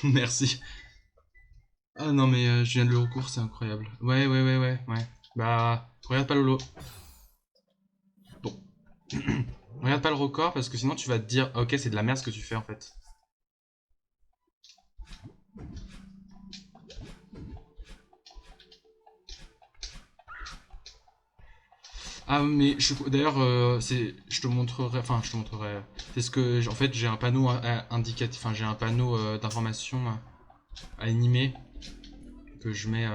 Merci. Ah non, mais je viens de le recours, c'est incroyable. Ouais. Bah, regarde pas Lolo. Bon, regarde pas le record parce que sinon tu vas te dire, ok, c'est de la merde ce que tu fais en fait. Ah, mais d'ailleurs, je te montrerai, enfin, je te montrerai. C'est ce que, en fait, j'ai un panneau indicatif, enfin, j'ai un panneau d'information animé que je mets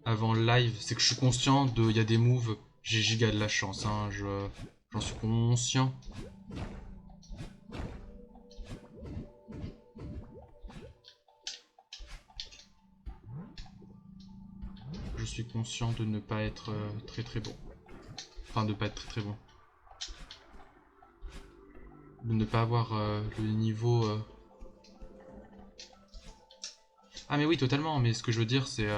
avant le live. C'est que je suis conscient de, il y a des moves, j'ai giga de la chance, hein, j'en suis conscient. Je suis conscient de ne pas être très très bon. Enfin, de pas être très très bon. De ne pas avoir le niveau. Ah, mais oui, totalement. Mais ce que je veux dire, c'est.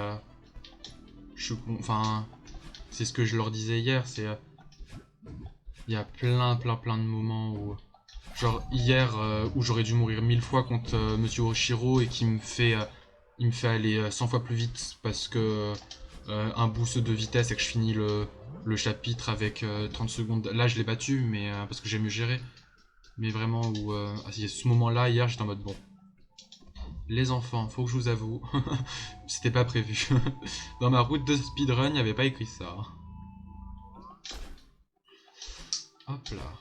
Enfin, c'est ce que je leur disais hier. C'est. Il y a plein de moments où. Genre, hier, où j'aurais dû mourir 1000 fois contre Monsieur Oshiro et qui me fait. Il me fait aller 100 fois plus vite parce que. Un boost de vitesse et que je finis le chapitre avec 30 secondes. Là, je l'ai battu, mais parce que j'ai mieux géré. Mais vraiment, où. À ce moment-là, hier, j'étais en mode bon. Les enfants, faut que je vous avoue, c'était pas prévu. Dans ma route de speedrun, il n'y avait pas écrit ça. Hop là.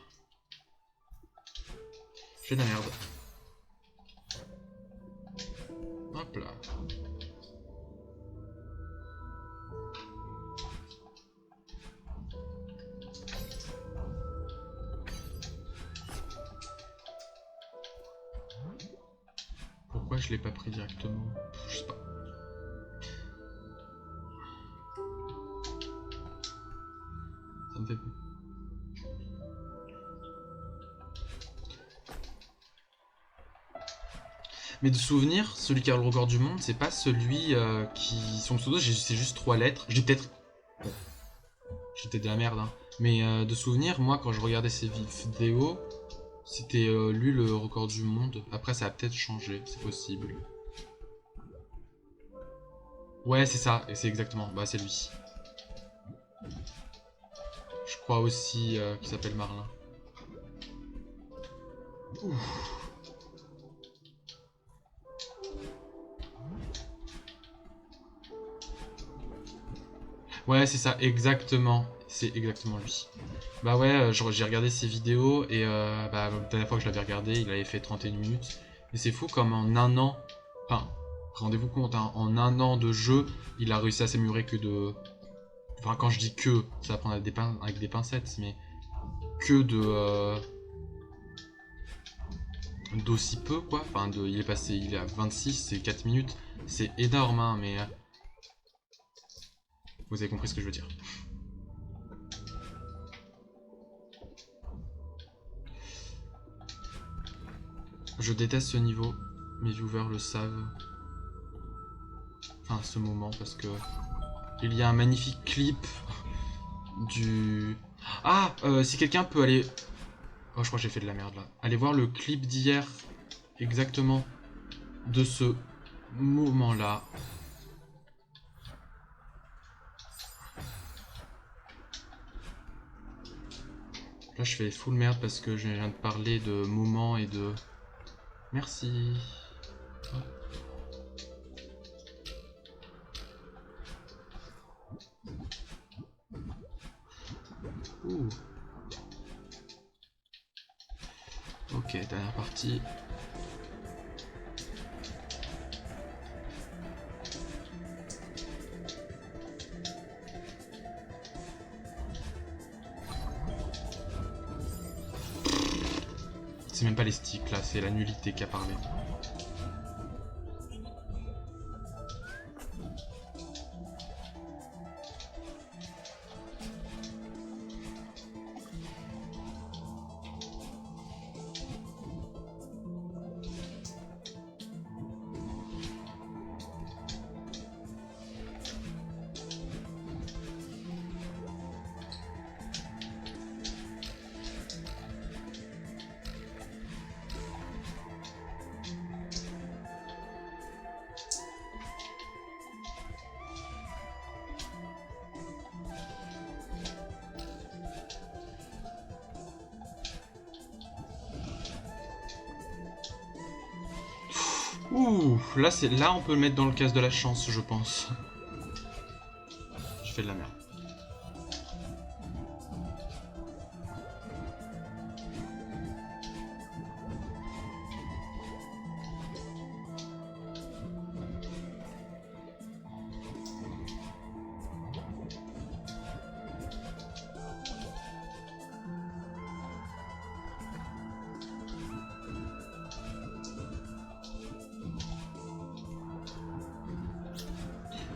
Je fais de la merde. Hop là. Pourquoi je l'ai pas pris directement? Je sais pas. Ça me fait. Mais de souvenir, celui qui a le record du monde, c'est pas celui qui. Son pseudo, c'est juste 3 lettres. J'ai peut-être. Bon, j'ai peut-être de la merde, hein. Mais de souvenir, moi, quand je regardais ses vidéos, c'était lui le record du monde. Après, ça a peut-être changé, c'est possible. Ouais, c'est ça, et c'est exactement. Bah, c'est lui. Je crois aussi qu'il s'appelle Marlin. Ouf. Ouais, c'est ça, exactement. C'est exactement lui. Bah ouais, j'ai regardé ses vidéos et bah, la dernière fois que je l'avais regardé, il avait fait 31 minutes. Et c'est fou comme en un an, enfin, rendez-vous compte, hein, en un an de jeu, il a réussi à s'améliorer que de. Enfin, quand je dis que, ça va prendre avec des pincettes, mais que de. D'aussi peu, quoi. Enfin, il est à 26, c'est 4 minutes. C'est énorme, hein, mais vous avez compris ce que je veux dire. Je déteste ce niveau, mes viewers le savent. Enfin, ce moment, parce que il y a un magnifique clip du. Ah, si quelqu'un peut aller. Oh, je crois que j'ai fait de la merde là. Allez voir le clip d'hier, exactement, de ce moment-là. Là, je fais full merde parce que je viens de parler de moments et de. Merci. Ouh. Ok, dernière partie. C'est même pas les sticks là, c'est la nullité qui a parlé. Ouh, là on peut le mettre dans le casse de la chance, je pense. Je fais de la merde.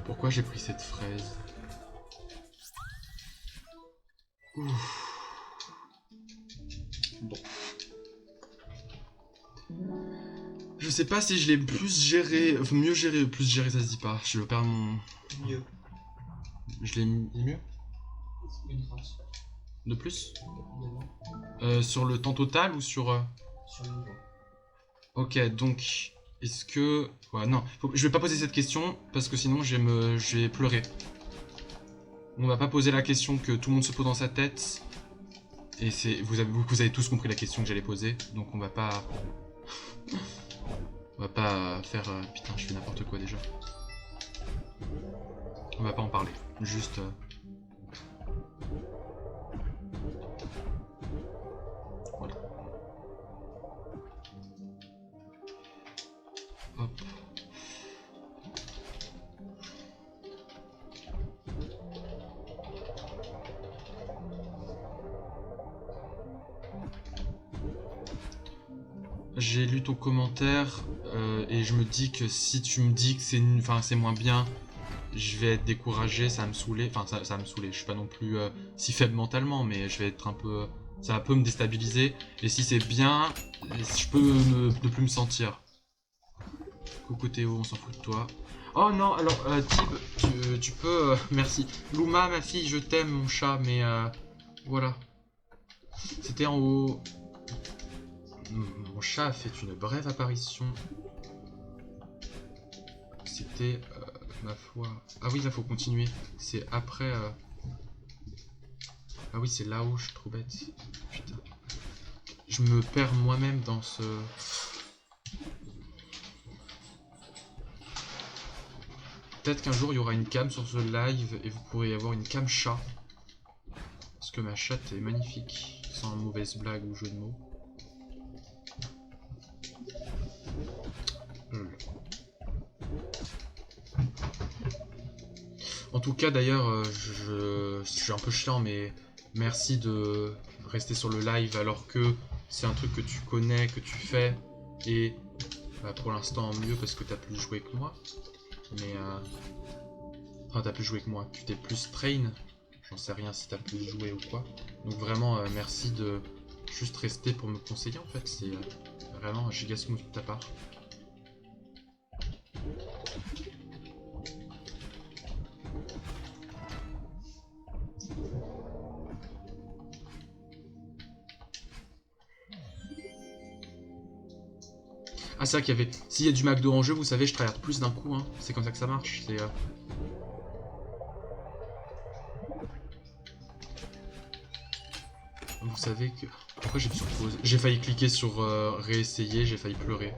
Pourquoi j'ai pris cette fraise? Ouf. Bon. Je sais pas si je l'ai plus géré, mieux géré, plus géré ça se dit pas. Je perds mon... Mieux. Je l'ai mis mieux? Une trace. De plus? Devant. Sur le temps total ou sur... Sur une voie. Ok, donc... Est-ce que... Ouais, non. Je vais pas poser cette question, parce que sinon je vais pleurer. On va pas poser la question que tout le monde se pose dans sa tête. Et c'est... Vous avez tous compris la question que j'allais poser, donc on va pas... On va pas faire... Putain, je fais n'importe quoi déjà. On va pas en parler. Juste... Voilà. Hop. J'ai lu ton commentaire et je me dis que si tu me dis que c'est moins bien, je vais être découragé, ça va me saouler. Enfin, ça va me saouler. Je suis pas non plus si faible mentalement, mais je vais être un peu... Ça va un peu me déstabiliser. Et si c'est bien, je peux ne plus me sentir. Coucou Théo, on s'en fout de toi. Oh non, alors Tib, tu peux... merci. Luma, ma fille, je t'aime mon chat, mais voilà. C'était en haut... Mon chat a fait une brève apparition. C'était, ma foi... Ah oui, là, faut continuer. C'est après... Ah oui, c'est là-haut, je suis trop bête. Putain. Je me perds moi-même dans ce... Peut-être qu'un jour, il y aura une cam sur ce live et vous pourrez avoir une cam chat. Parce que ma chatte est magnifique. Sans mauvaise blague ou jeu de mots. En tout cas, d'ailleurs, je suis un peu chiant, mais merci de rester sur le live alors que c'est un truc que tu connais, que tu fais, et bah, pour l'instant mieux parce que t'as plus joué que moi. Mais enfin, t'as plus joué que moi, tu t'es plus train. J'en sais rien si t'as plus joué ou quoi. Donc vraiment, merci de juste rester pour me conseiller en fait. C'est vraiment giga smooth de ta part. Ah, c'est vrai qu'il y avait... S'il y a du McDo en jeu, vous savez, je tryhard plus d'un coup, hein. C'est comme ça que ça marche. C'est... Vous savez que... Pourquoi j'ai sur pause? J'ai failli cliquer sur réessayer, j'ai failli pleurer.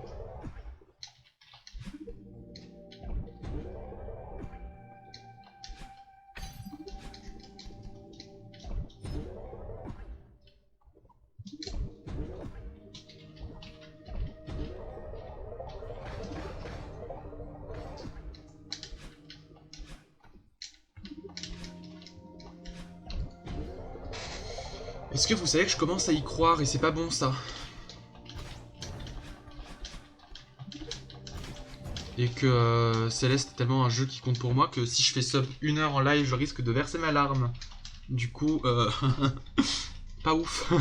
Est-ce que vous savez que je commence à y croire et c'est pas bon ça? Et que Céleste est tellement un jeu qui compte pour moi que si je fais sub 1 heure en live, je risque de verser ma larme. Du coup, pas ouf.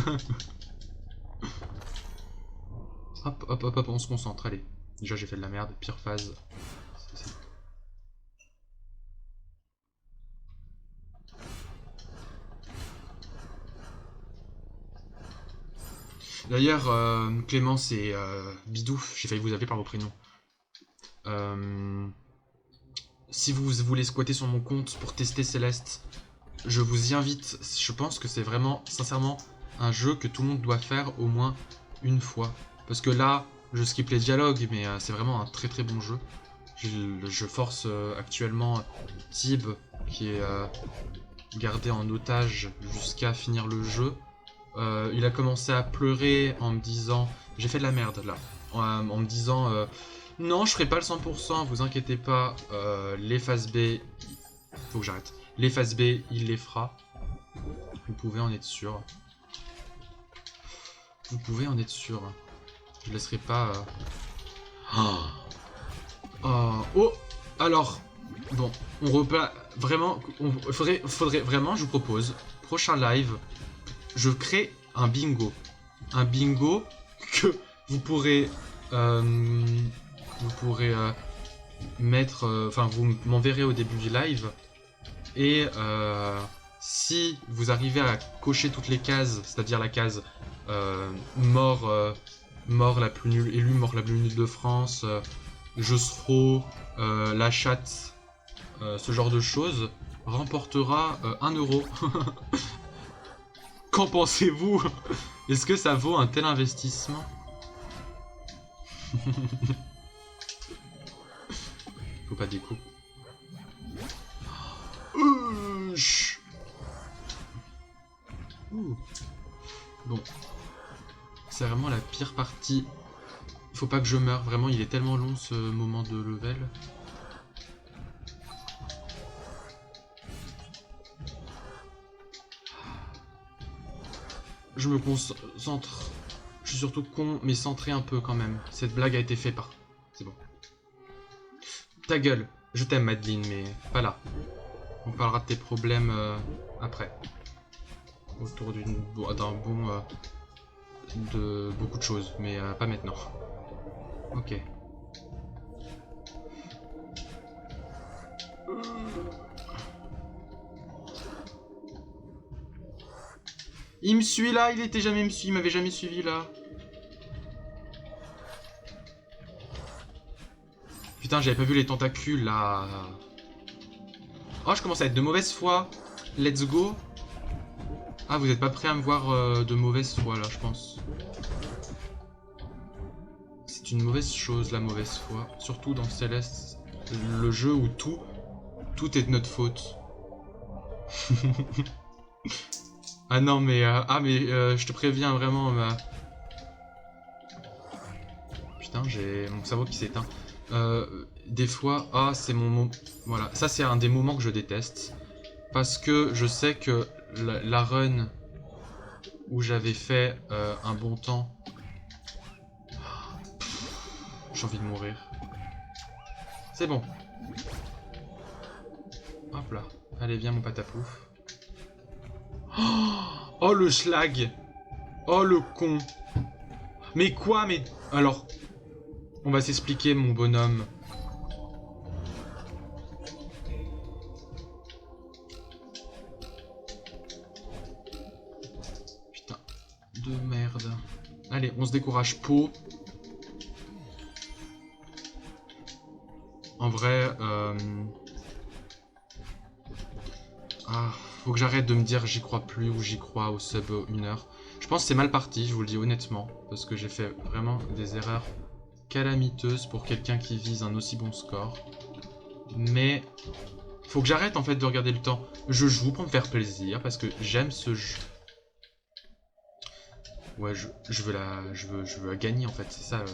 Hop, hop, hop, hop, on se concentre, allez. Déjà j'ai fait de la merde, pire phase. D'ailleurs, Clémence et Bidouf, j'ai failli vous appeler par vos prénoms. Si vous voulez squatter sur mon compte pour tester Céleste, je vous y invite. Je pense que c'est vraiment, sincèrement, un jeu que tout le monde doit faire au moins une fois. Parce que là, je skip les dialogues, mais c'est vraiment un très très bon jeu. Je force actuellement Tib, qui est gardé en otage jusqu'à finir le jeu. Il a commencé à pleurer en me disant... J'ai fait de la merde là. En me disant... non, je ferai pas le 100%, vous inquiétez pas. Les phases B... Faut que j'arrête. Les phases B, il les fera. Vous pouvez en être sûr. Vous pouvez en être sûr. Je laisserai pas... Oh, alors... Bon, on repart... Vraiment, faudrait vraiment, je vous propose, prochain live, je crée un bingo. Un bingo que vous pourrez... mettre... Enfin, vous m'enverrez au début du live. Et si vous arrivez à cocher toutes les cases, c'est-à-dire la case mort la plus nulle, élu mort la plus nulle de France, Josfro, la chatte, ce genre de choses, remportera 1 euro. Qu'en pensez-vous? Est-ce que ça vaut un tel investissement? Faut pas des coups. Bon. C'est vraiment la pire partie. Faut pas que je meure. Vraiment, il est tellement long ce moment de level. Je me concentre. Je suis surtout con, mais centré un peu quand même. Cette blague a été faite par... C'est bon. Ta gueule. Je t'aime, Madeline, mais pas là. On parlera de tes problèmes après. Autour d'un bon... de beaucoup de choses, mais pas maintenant. Ok. Il me suit là, il m'avait jamais suivi là. Putain, j'avais pas vu les tentacules là. Oh, je commence à être de mauvaise foi. Let's go. Ah, vous êtes pas prêt à me voir de mauvaise foi là, je pense. C'est une mauvaise chose la mauvaise foi. Surtout dans Céleste, le jeu où tout est de notre faute. Ah non mais je te préviens vraiment. Putain, j'ai mon cerveau qui s'éteint. Des fois, c'est mon moment. Voilà, ça c'est un des moments que je déteste parce que je sais que la run où j'avais fait un bon temps, j'ai envie de mourir. C'est bon. Hop là, allez viens mon patapouf. Oh le schlag. Oh le con. Mais quoi, mais... Alors, on va s'expliquer mon bonhomme. Putain, de merde. Allez, on se décourage pas. En vrai, faut que j'arrête de me dire j'y crois plus ou j'y crois au sub 1 heure. Je pense que c'est mal parti, je vous le dis honnêtement, parce que j'ai fait vraiment des erreurs calamiteuses pour quelqu'un qui vise un aussi bon score. Mais faut que j'arrête en fait de regarder le temps. Je joue pour me faire plaisir, parce que j'aime ce jeu. Ouais, je veux la gagner en fait, c'est ça.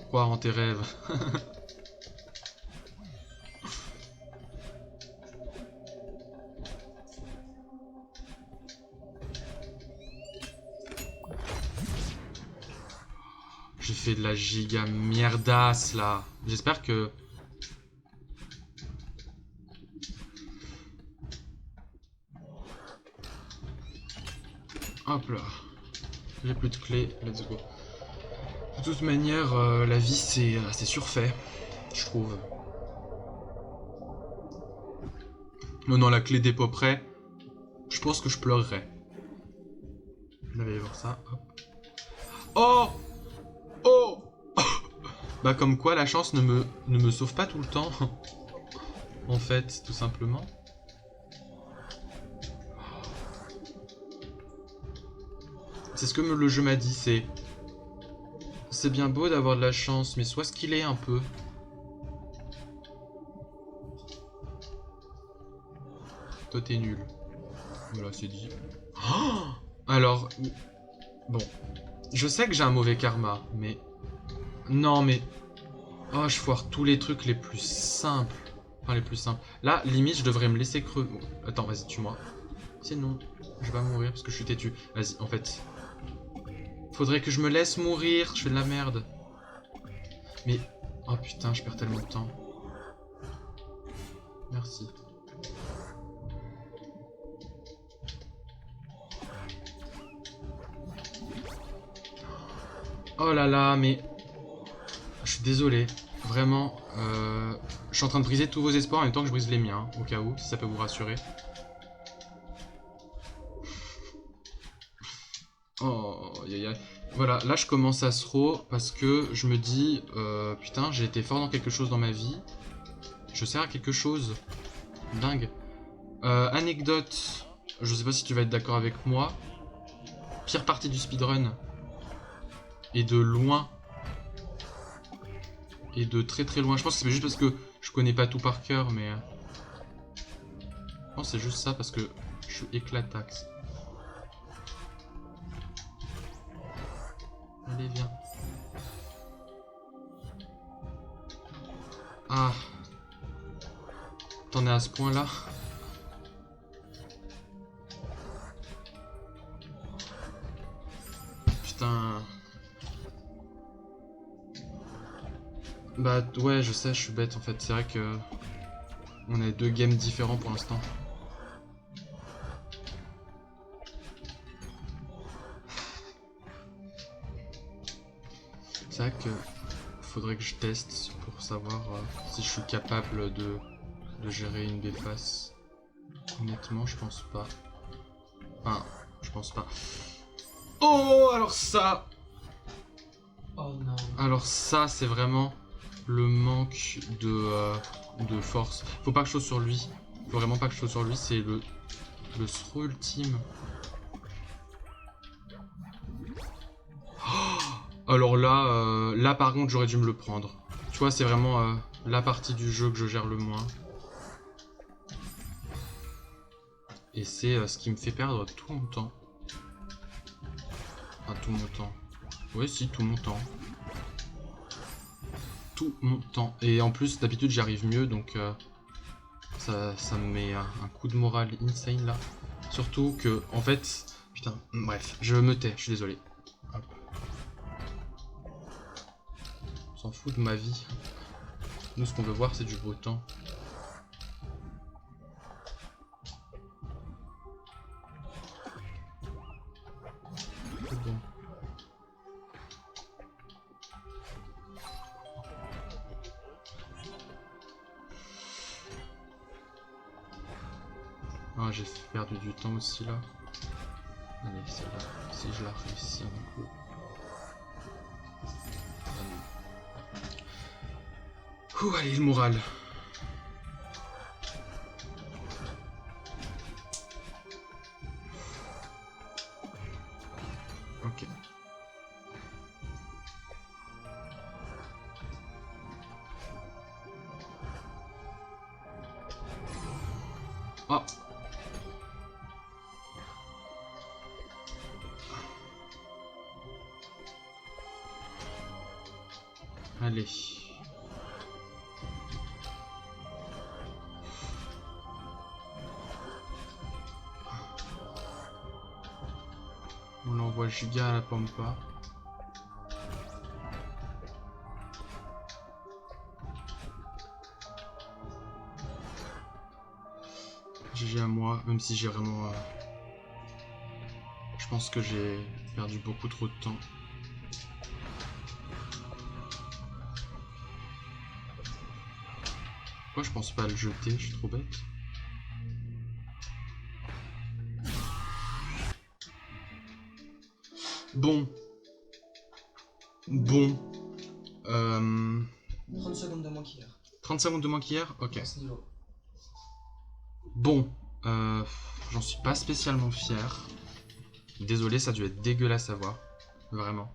Croire en tes rêves. J'ai fait de la giga mierdasse là. J'espère que... Hop là. J'ai plus de clés, let's go. De toute manière, la vie c'est surfait, je trouve. Non, la clé dépôt près, je pense que je pleurerais. On va aller voir ça, hop. Oh! Oh! Bah comme quoi la chance ne me sauve pas tout le temps. En fait, tout simplement. C'est ce que le jeu m'a dit, c'est... c'est bien beau d'avoir de la chance, mais sois ce qu'il est un peu. Toi t'es nul. Voilà, c'est dit. Oh, alors, bon. Je sais que j'ai un mauvais karma, mais... Non, mais... Oh, je foire tous les trucs les plus simples. Enfin, les plus simples. Là, limite, je devrais me laisser creux. Attends, vas-y, tue-moi. Sinon, je vais mourir parce que je suis têtu. Vas-y, en fait... Faudrait que je me laisse mourir. Je fais de la merde. Mais... Oh putain, je perds tellement de temps. Merci. Oh là là, mais... Je suis désolé. Vraiment, je suis en train de briser tous vos espoirs en même temps que je brise les miens, au cas où, si ça peut vous rassurer. Oh, aïe aïe. Voilà, là je commence à throw parce que je me dis, putain, j'ai été fort dans quelque chose dans ma vie. Je sers à quelque chose. Dingue. Anecdote, je sais pas si tu vas être d'accord avec moi. Pire partie du speedrun. Et de loin. Et de très très loin. Je pense que c'est juste parce que je connais pas tout par cœur, mais... Je pense que c'est juste ça parce que je suis éclataxe. Allez, viens. Ah. T'en es à ce point-là? Putain. Bah ouais, je sais, je suis bête en fait. C'est vrai que... On a deux games différents pour l'instant. C'est vrai que... Faudrait que je teste pour savoir si je suis capable de gérer une béface. Honnêtement, je pense pas. Enfin, je pense pas. Oh, alors ça! Oh non. Alors ça, c'est vraiment le manque de force. Faut pas que je saute sur lui. Faut vraiment pas que je saute sur lui, c'est le throw ultime. Oh, alors là, là par contre, j'aurais dû me le prendre. Tu vois, c'est vraiment la partie du jeu que je gère le moins. Et c'est ce qui me fait perdre tout mon temps. Enfin, tout mon temps. Ouais, si, tout mon temps. Tout mon temps. Et en plus, d'habitude, j'y arrive mieux, donc ça me met un coup de morale insane, là. Surtout que, en fait... Putain, bref, je me tais, je suis désolé. Hop. On s'en fout de ma vie. Nous, ce qu'on veut voir, c'est du beau temps. C'est bon. Ah, j'ai perdu du temps aussi là. Allez, c'est là. Si je la réussis un coup. Ouh, allez, le moral. Ok. Oh. Allez. On l'envoie giga à la pampa. GG à moi, même si j'ai vraiment... Je pense que j'ai perdu beaucoup trop de temps. Pourquoi je pense pas à le jeter? Je suis trop bête. Bon. 30 secondes de moins qu'hier. 30 secondes de moins qu'hier? Ok. À ce niveau. Bon. J'en suis pas spécialement fier. Désolé, ça a dû être dégueulasse à voir. Vraiment.